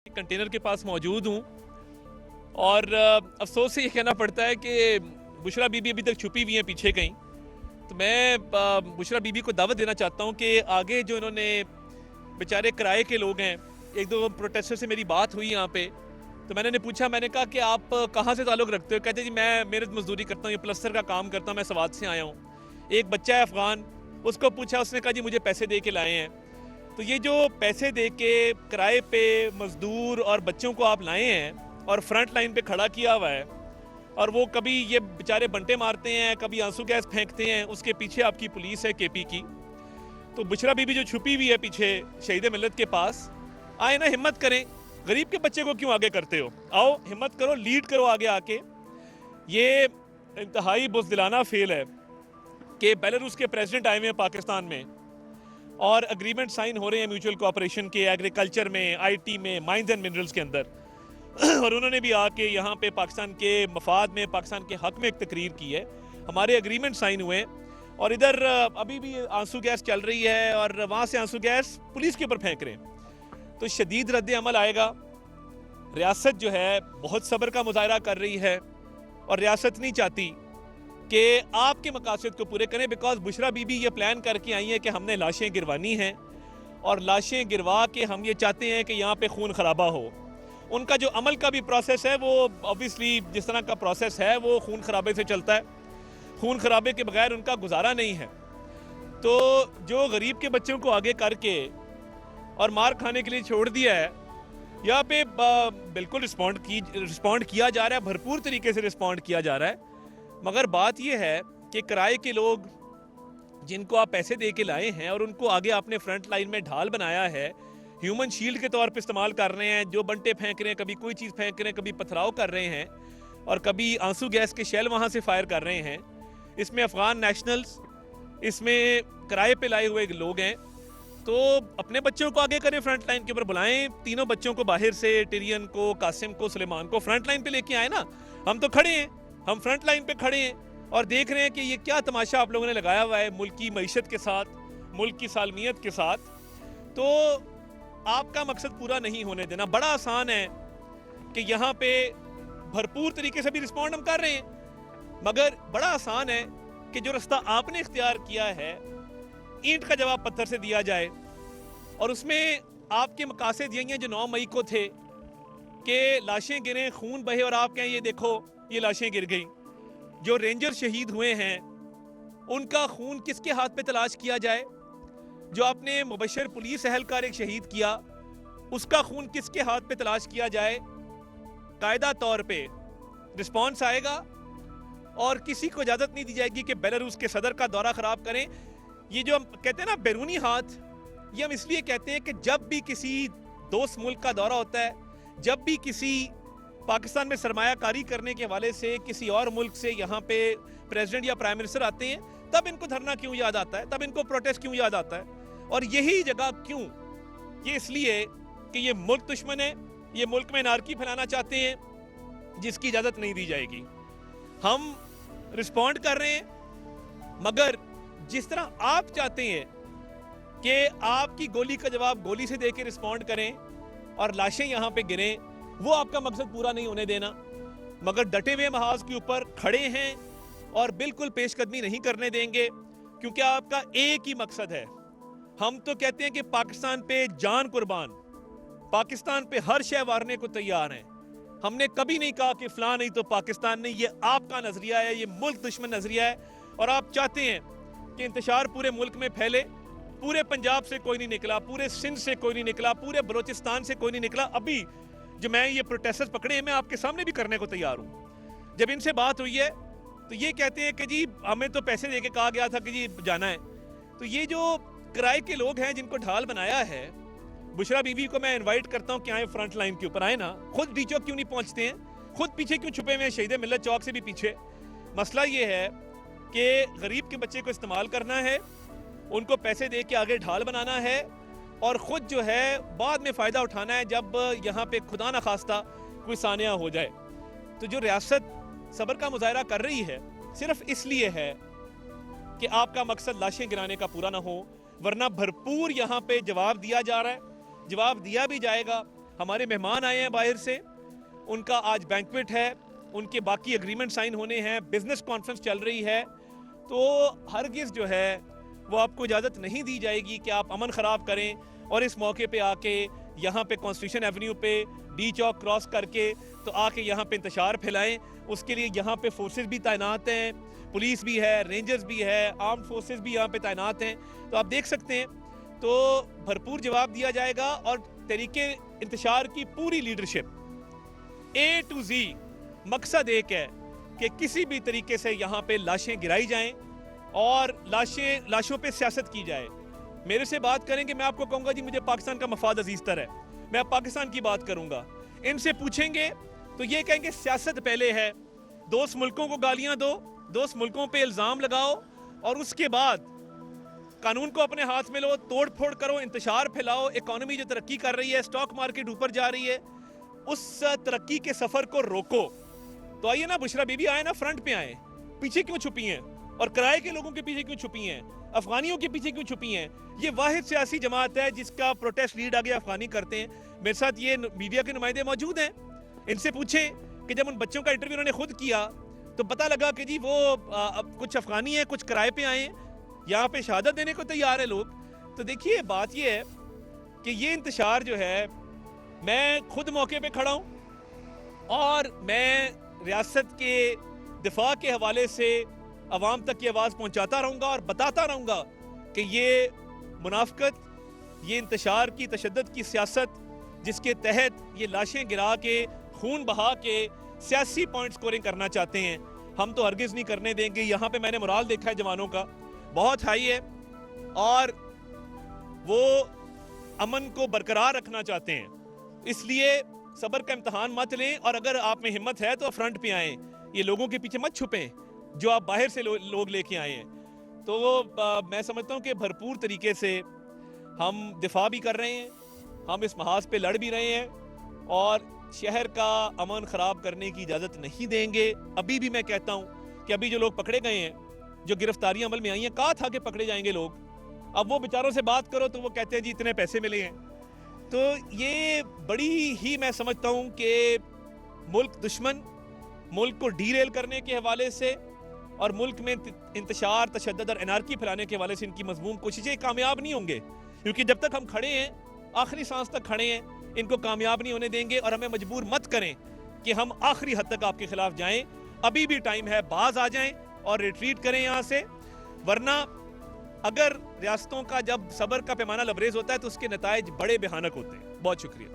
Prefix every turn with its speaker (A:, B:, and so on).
A: Container کے پاس موجود ہوں اور افسوس سے یہ کہنا پڑتا ہے کہ بشرا بی بی ابھی تک چھپی ہوئی ہیں پیچھے کہیں. تو میں بشرا بی بی کو دعوت دینا چاہتا ہوں کہ آگے جو انہوں نے بیچارے کرائے کے لوگ ہیں, ایک دو پروٹیسٹر سے میری بات ہوئی یہاں پہ, تو میں نے پوچھا, میں نے کہا کہ آپ کہاں سے تعلق رکھتے ہو؟ کہتے جی میں محنت مزدوری کرتا ہوں, یہ پلسٹر کا کام کرتا ہوں, میں سوات سے آیا ہوں. ایک بچہ ہے افغان, اس کو پوچھا, اس نے کہا جی مجھے پیسے دے کے لائے ہیں. تو یہ جو پیسے دے کے کرائے پہ مزدور اور بچوں کو آپ لائے ہیں اور فرنٹ لائن پہ کھڑا کیا ہوا ہے, اور وہ کبھی یہ بیچارے بنٹے مارتے ہیں, کبھی آنسو گیس پھینکتے ہیں, اس کے پیچھے آپ کی پولیس ہے کے پی کی. تو بشرا بی بی جو چھپی ہوئی ہے پیچھے شہید ملت کے پاس, آئے نا ہمت کریں, غریب کے بچے کو کیوں آگے کرتے ہو؟ آؤ ہمت کرو, لیڈ کرو آگے آ کے. یہ انتہائی بزدلانہ فیل ہے کہ بیلاروس کے پریزیڈنٹ آئے ہوئے ہیں پاکستان میں اور اگریمنٹ سائن ہو رہے ہیں میوچل کوآپریشن کے, ایگریکلچر میں, آئی ٹی میں, مائنز اینڈ منرلز کے اندر, اور انہوں نے بھی آ کے یہاں پہ پاکستان کے مفاد میں, پاکستان کے حق میں ایک تقریر کی ہے. ہمارے اگریمنٹ سائن ہوئے ہیں اور ادھر ابھی بھی آنسو گیس چل رہی ہے اور وہاں سے آنسو گیس پولیس کے اوپر پھینک رہے ہیں. تو شدید رد عمل آئے گا. ریاست جو ہے بہت صبر کا مظاہرہ کر رہی ہے اور ریاست نہیں چاہتی کہ آپ کے مقاصد کو پورے کریں, بیکاز بشرا بی بی یہ پلان کر کے آئی ہیں کہ ہم نے لاشیں گروانی ہیں, اور لاشیں گروا کے ہم یہ چاہتے ہیں کہ یہاں پہ خون خرابہ ہو. ان کا جو عمل کا بھی پروسیس ہے وہ obviously جس طرح کا پروسیس ہے وہ خون خرابے سے چلتا ہے, خون خرابے کے بغیر ان کا گزارا نہیں ہے. تو جو غریب کے بچوں کو آگے کر کے اور مار کھانے کے لیے چھوڑ دیا ہے, یہاں پہ بالکل رسپونڈ کیا جا رہا ہے, بھرپور طریقے سے رسپونڈ کیا جا رہا ہے. مگر بات یہ ہے کہ کرائے کے لوگ جن کو آپ پیسے دے کے لائے ہیں اور ان کو آگے آپ نے فرنٹ لائن میں ڈھال بنایا ہے, ہیومن شیلڈ کے طور پہ استعمال کر رہے ہیں, جو بنٹے پھینک رہے ہیں, کبھی کوئی چیز پھینک رہے ہیں, کبھی پتھراؤ کر رہے ہیں, اور کبھی آنسو گیس کے شیل وہاں سے فائر کر رہے ہیں. اس میں افغان نیشنلز, اس میں کرائے پہ لائے ہوئے لوگ ہیں. تو اپنے بچوں کو آگے کریں, فرنٹ لائن کے اوپر بلائیں, تینوں بچوں کو باہر سے, ٹیرین کو, قاسم کو, سلیمان کو فرنٹ لائن پہ لے کے آئے نا. ہم تو کھڑے ہیں, ہم فرنٹ لائن پہ کھڑے ہیں اور دیکھ رہے ہیں کہ یہ کیا تماشا آپ لوگوں نے لگایا ہوا ہے ملک کی معیشت کے ساتھ, ملک کی سالمیت کے ساتھ. تو آپ کا مقصد پورا نہیں ہونے دینا. بڑا آسان ہے کہ یہاں پہ بھرپور طریقے سے بھی رسپونڈ ہم کر رہے ہیں, مگر بڑا آسان ہے کہ جو رستہ آپ نے اختیار کیا ہے اینٹ کا جواب پتھر سے دیا جائے. اور اس میں آپ کے مقاصد یہی ہیں جو 9 مئی کو تھے کہ لاشیں گریں, خون بہے, اور آپ کہیں یہ دیکھو یہ لاشیں گر گئیں. جو رینجر شہید ہوئے ہیں ان کا خون کس کے ہاتھ پہ تلاش کیا جائے؟ جو آپ نے مبشر پولیس اہلکار ایک شہید کیا, اس کا خون کس کے ہاتھ پہ تلاش کیا جائے؟ قاعدہ طور پہ رسپانس آئے گا اور کسی کو اجازت نہیں دی جائے گی کہ بیلاروس کے صدر کا دورہ خراب کریں. یہ جو ہم کہتے ہیں نا بیرونی ہاتھ, یہ ہم اس لیے کہتے ہیں کہ جب بھی کسی دوست ملک کا دورہ ہوتا ہے, جب بھی کسی پاکستان میں سرمایہ کاری کرنے کے حوالے سے کسی اور ملک سے یہاں پہ پریزیڈنٹ یا پرائم منسٹر آتے ہیں, تب ان کو دھرنا کیوں یاد آتا ہے, تب ان کو پروٹیسٹ کیوں یاد آتا ہے. اور یہی جگہ کیوں؟ یہ اس لیے کہ یہ ملک دشمن ہے, یہ ملک میں انارکی پھیلانا چاہتے ہیں جس کی اجازت نہیں دی جائے گی. ہم رسپونڈ کر رہے ہیں, مگر جس طرح آپ چاہتے ہیں کہ آپ کی گولی کا جواب گولی سے دے کے رسپونڈ کریں اور لاشیں یہاں پہ گریں, وہ آپ کا مقصد پورا نہیں ہونے دینا. مگر ڈٹے ہوئے محاذ کے اوپر کھڑے ہیں اور بالکل پیش قدمی نہیں کرنے دیں گے, کیونکہ آپ کا ایک ہی مقصد ہے. ہم تو کہتے ہیں کہ پاکستان پہ جان قربان, پاکستان پہ ہر شے وارنے کو تیار ہیں. ہم نے کبھی نہیں کہا کہ فلاں نہیں تو پاکستان نہیں. یہ آپ کا نظریہ ہے, یہ ملک دشمن نظریہ ہے, اور آپ چاہتے ہیں کہ انتشار پورے ملک میں پھیلے. پورے پنجاب سے کوئی نہیں نکلا, پورے سندھ سے کوئی نہیں نکلا, پورے بلوچستان سے کوئی نہیں نکلا. ابھی جو میں یہ پروٹیسٹرز پکڑے ہیں, میں آپ کے سامنے بھی کرنے کو تیار ہوں. جب ان سے بات ہوئی ہے تو یہ کہتے ہیں کہ جی ہمیں تو پیسے دے کے کہا گیا تھا کہ جی جانا ہے. تو یہ جو کرائے کے لوگ ہیں جن کو ڈھال بنایا ہے, بشرا بی بی کو میں انوائٹ کرتا ہوں کہ آئیں فرنٹ لائن کے اوپر, آئیں نا. خود ڈی چوک کیوں نہیں پہنچتے ہیں, خود پیچھے کیوں چھپے ہوئے ہیں, شہید ملت چوک سے بھی پیچھے. مسئلہ یہ ہے کہ غریب کے بچے کو استعمال کرنا ہے, ان کو پیسے دے کے آگے ڈھال بنانا ہے, اور خود جو ہے بعد میں فائدہ اٹھانا ہے جب یہاں پہ خدا نخواستہ کوئی سانحہ ہو جائے. تو جو ریاست صبر کا مظاہرہ کر رہی ہے صرف اس لیے ہے کہ آپ کا مقصد لاشیں گرانے کا پورا نہ ہو, ورنہ بھرپور یہاں پہ جواب دیا جا رہا ہے, جواب دیا بھی جائے گا. ہمارے مہمان آئے ہیں باہر سے, ان کا آج بینکویٹ ہے, ان کے باقی اگریمنٹ سائن ہونے ہیں, بزنس کانفرنس چل رہی ہے, تو ہرگز جو ہے وہ آپ کو اجازت نہیں دی جائے گی کہ آپ امن خراب کریں اور اس موقع پہ آ کے یہاں پہ کانسٹیٹیوشن ایونیو پہ ڈی چوک کراس کر کے تو آ کے یہاں پہ انتشار پھیلائیں. اس کے لیے یہاں پہ فورسز بھی تعینات ہیں, پولیس بھی ہے, رینجرز بھی ہے, آرمڈ فورسز بھی یہاں پہ تعینات ہیں. تو آپ دیکھ سکتے ہیں تو بھرپور جواب دیا جائے گا, اور تحریک انتشار کی پوری لیڈرشپ A to Z مقصد ایک ہے کہ کسی بھی طریقے سے یہاں پہ لاشیں گرائی جائیں اور لاشوں پہ سیاست کی جائے. میرے سے بات کریں گے, میں آپ کو کہوں گا جی مجھے پاکستان کا مفاد عزیز تر ہے, میں اب پاکستان کی بات کروں گا. ان سے پوچھیں گے تو یہ کہیں گے سیاست پہلے ہے, دوست ملکوں کو گالیاں دو, دوست ملکوں پہ الزام لگاؤ, اور اس کے بعد قانون کو اپنے ہاتھ میں لو, توڑ پھوڑ کرو, انتشار پھیلاؤ. اکانومی جو ترقی کر رہی ہے, سٹاک مارکیٹ اوپر جا رہی ہے, اس ترقی کے سفر کو روکو. تو آئیے نا بشرا بی بی آئے نا, فرنٹ پہ آئیں, پیچھے کیوں چھپی ہیں, اور کرائے کے لوگوں کے پیچھے کیوں چھپی ہیں, افغانیوں کے پیچھے کیوں چھپی ہیں. یہ واحد سیاسی جماعت ہے جس کا پروٹیسٹ لیڈ آگے افغانی کرتے ہیں. میرے ساتھ یہ میڈیا کے نمائندے موجود ہیں, ان سے پوچھیں کہ جب ان بچوں کا انٹرویو انہوں نے خود کیا تو پتہ لگا کہ جی وہ کچھ افغانی ہیں, کچھ کرائے پہ آئے ہیں, یہاں پہ شہادت دینے کو تیار ہے لوگ. تو دیکھیے بات یہ ہے کہ یہ انتشار جو ہے, میں خود موقع پہ کھڑا ہوں اور میں ریاست کے دفاع کے حوالے سے عوام تک یہ آواز پہنچاتا رہوں گا اور بتاتا رہوں گا کہ یہ منافقت, یہ انتشار کی تشدد کی سیاست جس کے تحت یہ لاشیں گرا کے, خون بہا کے سیاسی پوائنٹ سکورنگ کرنا چاہتے ہیں, ہم تو ہرگز نہیں کرنے دیں گے. یہاں پہ میں نے مورال دیکھا ہے جوانوں کا, بہت ہائی ہے, اور وہ امن کو برقرار رکھنا چاہتے ہیں. اس لیے صبر کا امتحان مت لیں, اور اگر آپ میں ہمت ہے تو فرنٹ پہ آئیں, یہ لوگوں کے پیچھے مت چھپیں جو آپ باہر سے لوگ لے کے آئے ہیں. تو میں سمجھتا ہوں کہ بھرپور طریقے سے ہم دفاع بھی کر رہے ہیں, ہم اس محاذ پہ لڑ بھی رہے ہیں, اور شہر کا امن خراب کرنے کی اجازت نہیں دیں گے. ابھی بھی میں کہتا ہوں کہ ابھی جو لوگ پکڑے گئے ہیں, جو گرفتاریاں عمل میں آئی ہیں, کہا تھا کہ پکڑے جائیں گے لوگ, اب وہ بیچاروں سے بات کرو تو وہ کہتے ہیں جی اتنے پیسے ملے ہیں. تو یہ بڑی ہی میں سمجھتا ہوں کہ ملک دشمن, ملک کو ڈی ریل کرنے کے حوالے سے اور ملک میں انتشار, تشدد اور انارکی پھیلانے کے حوالے سے ان کی مذموم کوششیں کامیاب نہیں ہوں گے, کیونکہ جب تک ہم کھڑے ہیں, آخری سانس تک کھڑے ہیں, ان کو کامیاب نہیں ہونے دیں گے. اور ہمیں مجبور مت کریں کہ ہم آخری حد تک آپ کے خلاف جائیں. ابھی بھی ٹائم ہے, باز آ جائیں اور ریٹریٹ کریں یہاں سے, ورنہ اگر ریاستوں کا جب صبر کا پیمانہ لبریز ہوتا ہے تو اس کے نتائج بڑے بھیانک ہوتے ہیں. بہت شکریہ.